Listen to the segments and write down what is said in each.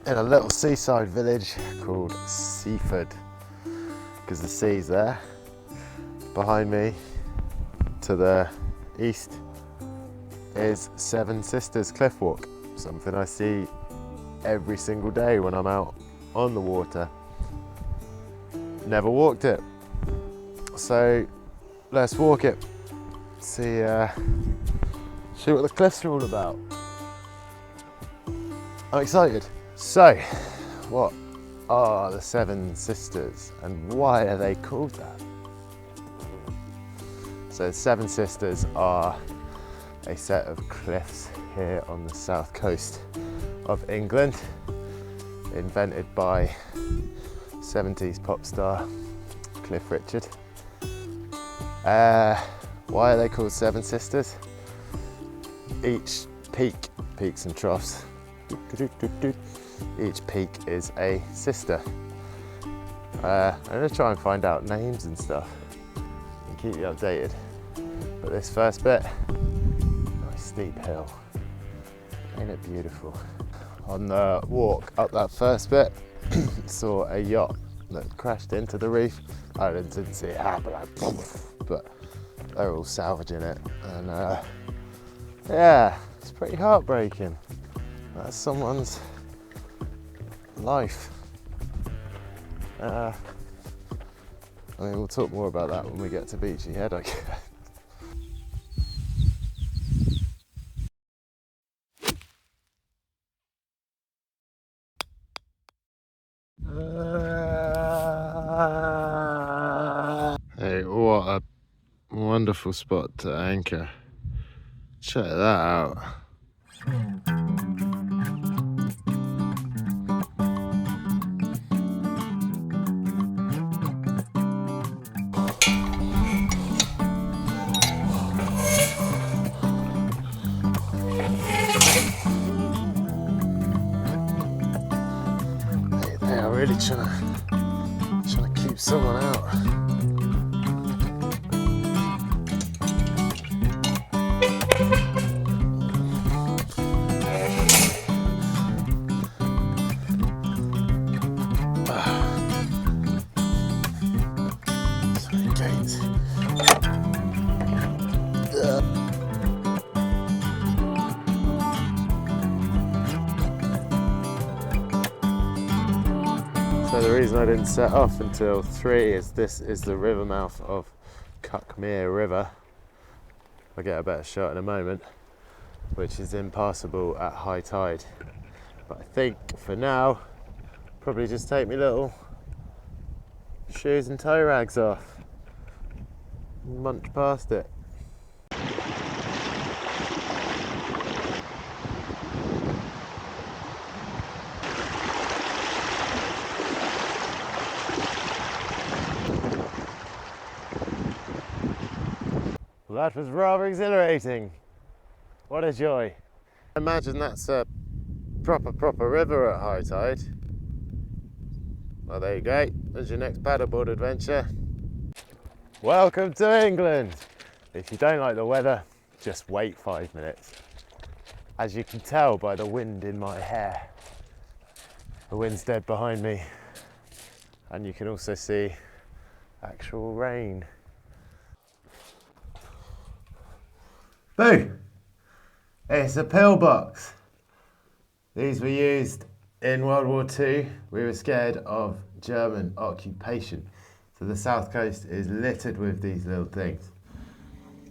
in a little seaside village called Seaford, because the sea's there. Behind me to the east is Seven Sisters Cliff Walk, something I see every single day when I'm out on the water. Never walked it, so let's walk it, see what the cliffs are all about. I'm excited. So, what are the Seven Sisters and why are they called that? So, the Seven Sisters are a set of cliffs here on the south coast of England, invented by 70s pop star Cliff Richard. Why are they called Seven Sisters? Each peaks and troughs, each peak is a sister. I'm going to try and find out names and stuff and keep you updated. But this first bit, nice steep hill, ain't it beautiful? On the walk up that first bit, saw a yacht that crashed into the reef. I didn't see it happen, but they're all salvaging it, and yeah, it's pretty heartbreaking. That's someone's life. I mean, we'll talk more about that when we get to Beachy Head, I guess. Hey, what a wonderful spot to anchor. Check that out. Hey, they are really trying to keep someone out. So the reason I didn't set off until 3 is this is the river mouth of Cuckmere River. I'll get a better shot in a moment, which is impassable at high tide. But I think for now, probably just take my little shoes and toe rags off and munch past it. Well, that was rather exhilarating. What a joy. Imagine that's a proper river at high tide. Well, there you go. There's your next paddleboard adventure. Welcome to England. If you don't like the weather, just wait 5 minutes. As you can tell by the wind in my hair, the wind's dead behind me. And you can also see actual rain. Boo! It's a pillbox. These were used in World War II. We were scared of German occupation. So the south coast is littered with these little things.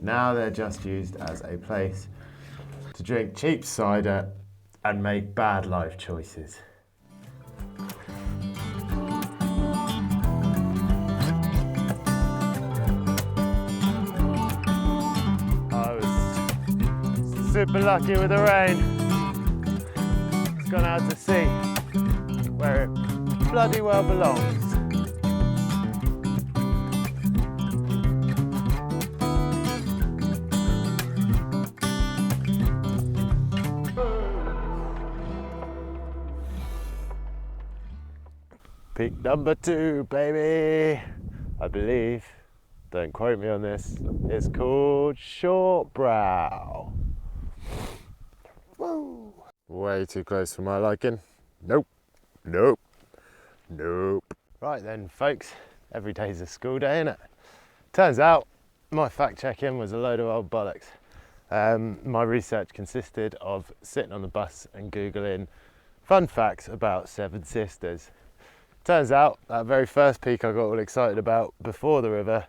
Now they're just used as a place to drink cheap cider and make bad life choices. Super lucky with the rain. It's gone out to sea, where it bloody well belongs. Peak number 2, baby, I believe. Don't quote me on this. It's called Short Brow. Whoa. Way too close for my liking. Nope. Nope. Nope. Right then, folks, every day's a school day, innit? Turns out my fact checking was a load of old bollocks. My research consisted of sitting on the bus and Googling fun facts about Seven Sisters. Turns out that very first peak I got all excited about before the river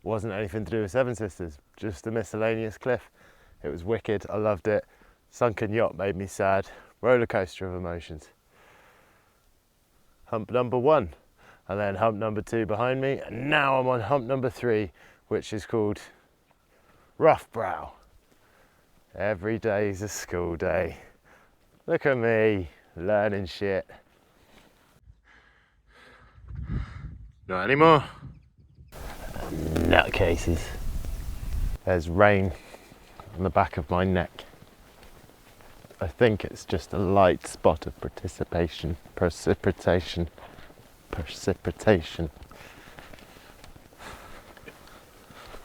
wasn't anything to do with Seven Sisters, just a miscellaneous cliff. It was wicked, I loved it. Sunken yacht made me sad. Roller coaster of emotions. Hump number 1, and then hump number 2 behind me, and now I'm on hump number 3, which is called Rough Brow. Every day's a school day. Look at me, learning shit. Not anymore. Nutcases. There's rain on the back of my neck. I think it's just a light spot of precipitation.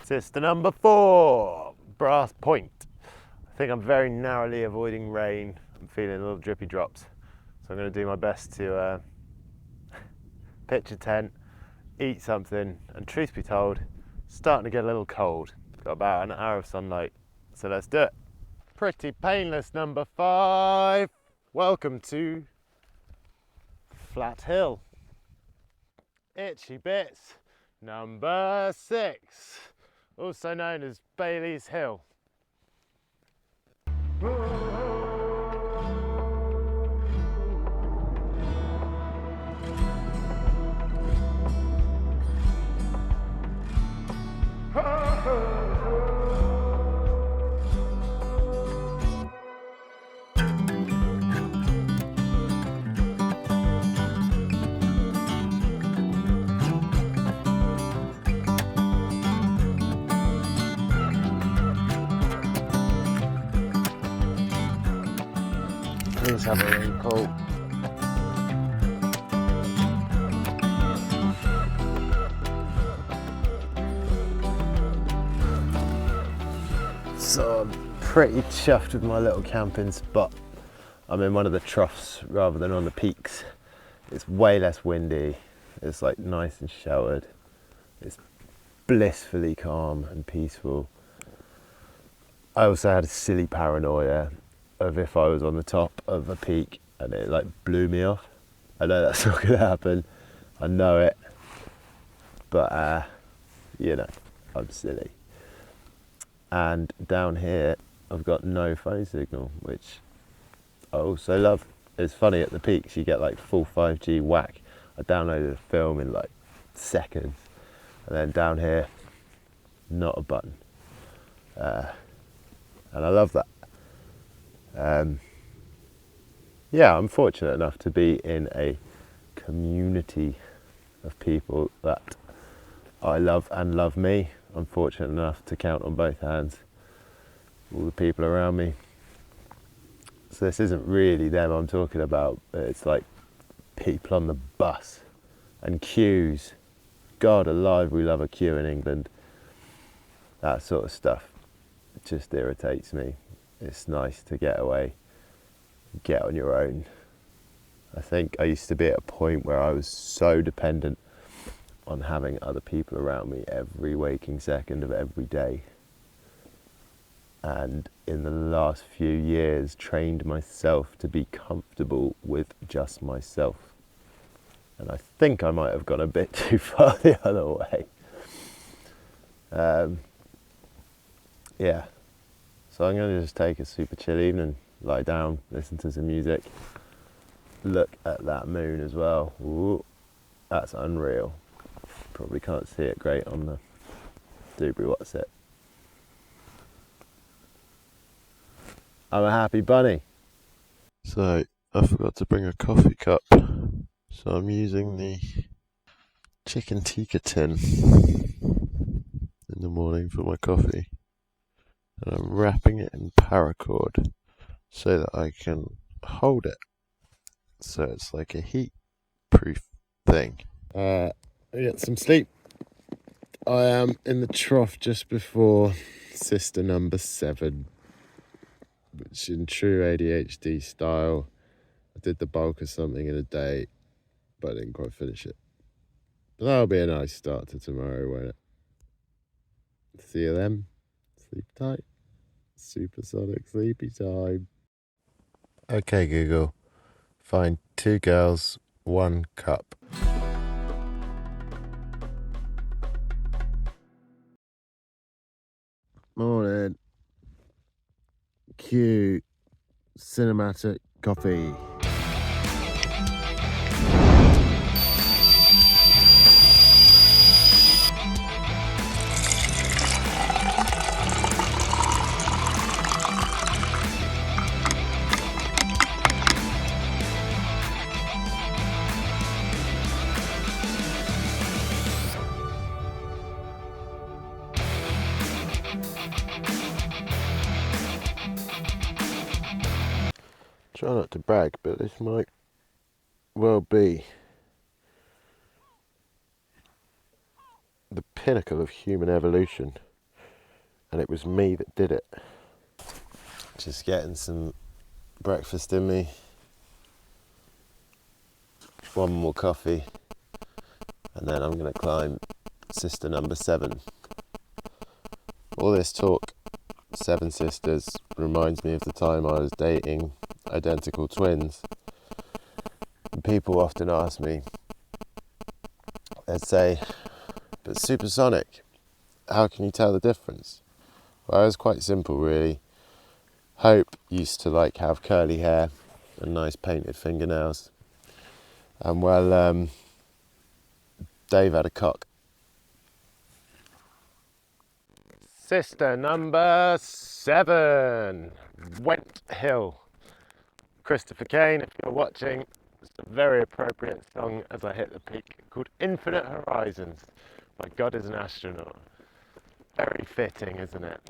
Sister number 4, Brass Point. I think I'm very narrowly avoiding rain. I'm feeling little drippy drops. So I'm going to do my best to pitch a tent, eat something, and truth be told, starting to get a little cold. Got about an hour of sunlight, so let's do it. Pretty painless number 5. Welcome to Flat Hill. Itchy Bits number 6, also known as Bailey's Hill. Please have a raincoat. So I'm pretty chuffed with my little camping spot. I'm in one of the troughs rather than on the peaks. It's way less windy. It's like nice and sheltered. It's blissfully calm and peaceful. I also had a silly paranoia of if I was on the top of a peak and it like blew me off. I know that's not gonna happen, I know it, but you know, I'm silly. And down here I've got no phone signal, which I also love. It's funny, at the peaks you get like full 5G whack. I downloaded a film in like seconds, and then down here, not a button. And I love that. Yeah, I'm fortunate enough to be in a community of people that I love and love me. I'm fortunate enough to count on both hands all the people around me. So this isn't really them I'm talking about. It's like people on the bus and queues. God alive, we love a queue in England. That sort of stuff just irritates me. It's nice to get away, get on your own. I think I used to be at a point where I was so dependent on having other people around me every waking second of every day. And in the last few years, trained myself to be comfortable with just myself. And I think I might have gone a bit too far the other way. Yeah. So I'm going to just take a super chill evening, lie down, listen to some music, look at that moon as well. Ooh, that's unreal. Probably can't see it great on the Dubry What's It. I'm a happy bunny. So I forgot to bring a coffee cup, so I'm using the chicken tikka tin in the morning for my coffee. And I'm wrapping it in paracord so that I can hold it. So it's like a heat proof thing. I get some sleep. I am in the trough just before sister number 7, which in true ADHD style, I did the bulk of something in a day, but I didn't quite finish it. But that'll be a nice start to tomorrow, won't it? See you then. Sleep tight. Supersonic sleepy time. Okay, Google. Find 2 girls, 1 cup. Morning. Cue cinematic coffee. Try not to brag, but this might well be the pinnacle of human evolution, and it was me that did it. Just getting some breakfast in me, 1 more coffee, and then I'm going to climb sister number 7. All this talk, 7 sisters, reminds me of the time I was dating identical twins. And people often ask me, they'd say, but supersonic, how can you tell the difference? Well, it was quite simple really. Hope used to have curly hair and nice painted fingernails. And well, Dave had a cock. Sister number 7, Went Hill. Christopher Kane, if you're watching, it's a very appropriate song as I hit the peak, called Infinite Horizons by God is an Astronaut. Very fitting, isn't it?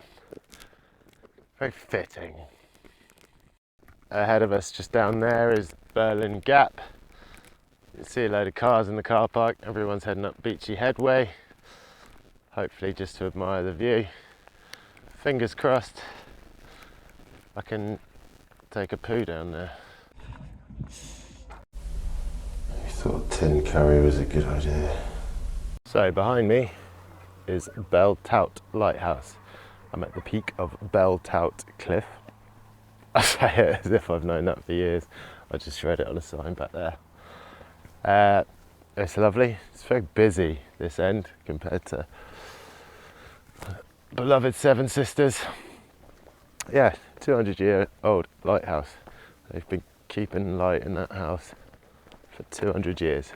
Very fitting. Ahead of us, just down there, is Berlin Gap. You can see a load of cars in the car park. Everyone's heading up Beachy Head way, hopefully just to admire the view. Fingers crossed I can take a poo down there. I thought tin curry was a good idea. So behind me is Belle Tout Lighthouse. I'm at the peak of Belle Tout Cliff. I say it as if I've known that for years. I just read it on a sign back there. It's lovely. It's very busy this end compared to beloved 7 Sisters. Yeah, 200-year-old lighthouse. They've been keeping light in that house for 200 years.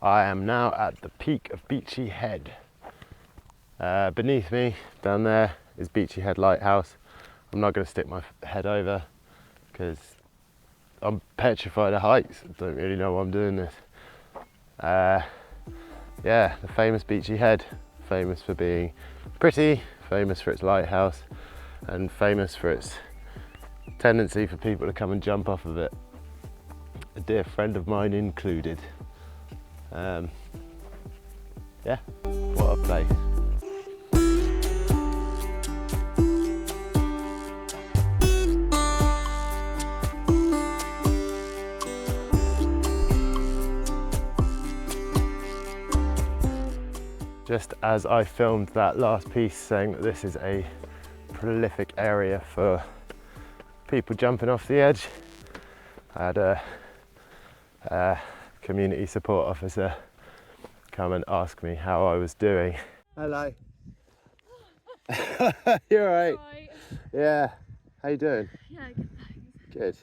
I am now at the peak of Beachy Head. Beneath me, down there, is Beachy Head Lighthouse. I'm not going to stick my head over because I'm petrified of heights. I don't really know why I'm doing this. Yeah, the famous Beachy Head, famous for being pretty, famous for its lighthouse, and famous for its tendency for people to come and jump off of it. A dear friend of mine included. Yeah, what a place. Just as I filmed that last piece saying that this is a prolific area for people jumping off the edge, I had a community support officer come and ask me how I was doing. Hello. You're right. Right. Yeah. How you doing? Yeah, good, thanks. Good.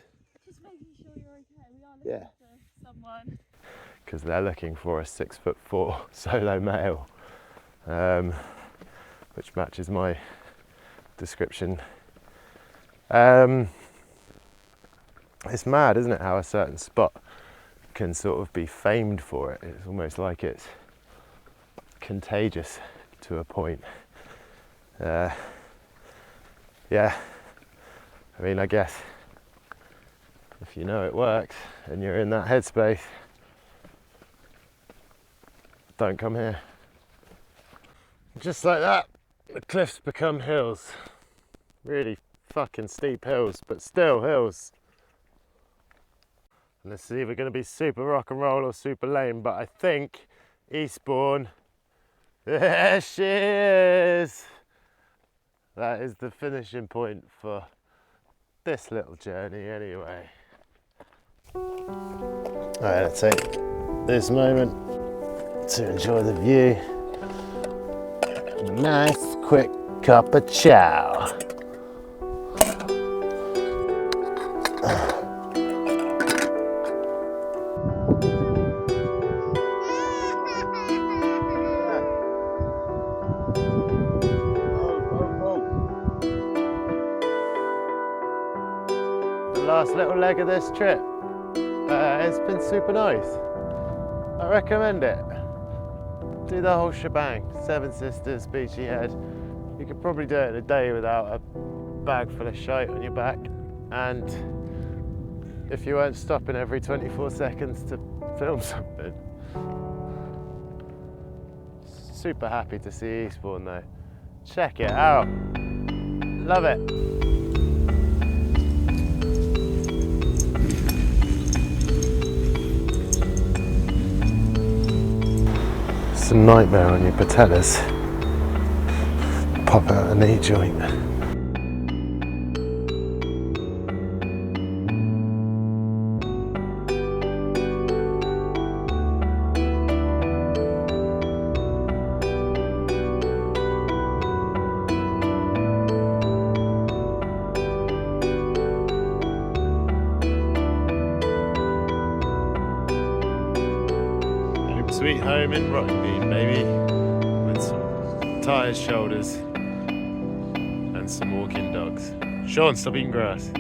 Just making sure you're okay. We are looking for someone. Because they're looking for a 6'4" solo male, which matches my description. It's mad, isn't it, how a certain spot can sort of be famed for it. It's almost like it's contagious to a point. Yeah, I mean, I guess if you know it works and you're in that headspace, don't come here. Just like that, the cliffs become hills. Really fucking steep hills, but still hills. And this is either going to be super rock and roll or super lame, but I think Eastbourne, there she is. That is the finishing point for this little journey anyway. Alright, let's take this moment to enjoy the view. A nice quick cup of chow. The last little leg of this trip, it's been super nice. I recommend it. Do the whole shebang. Seven Sisters, Beachy Head. You could probably do it in a day without a bag full of shite on your back. And if you weren't stopping every 24 seconds to film something. Super happy to see Eastbourne though. Check it out. Love it. It's a nightmare on your patellas. Pop out a knee joint. Sweet home in Rottingdean, baby, with some tired shoulders and some walking dogs. Sean, stop eating grass.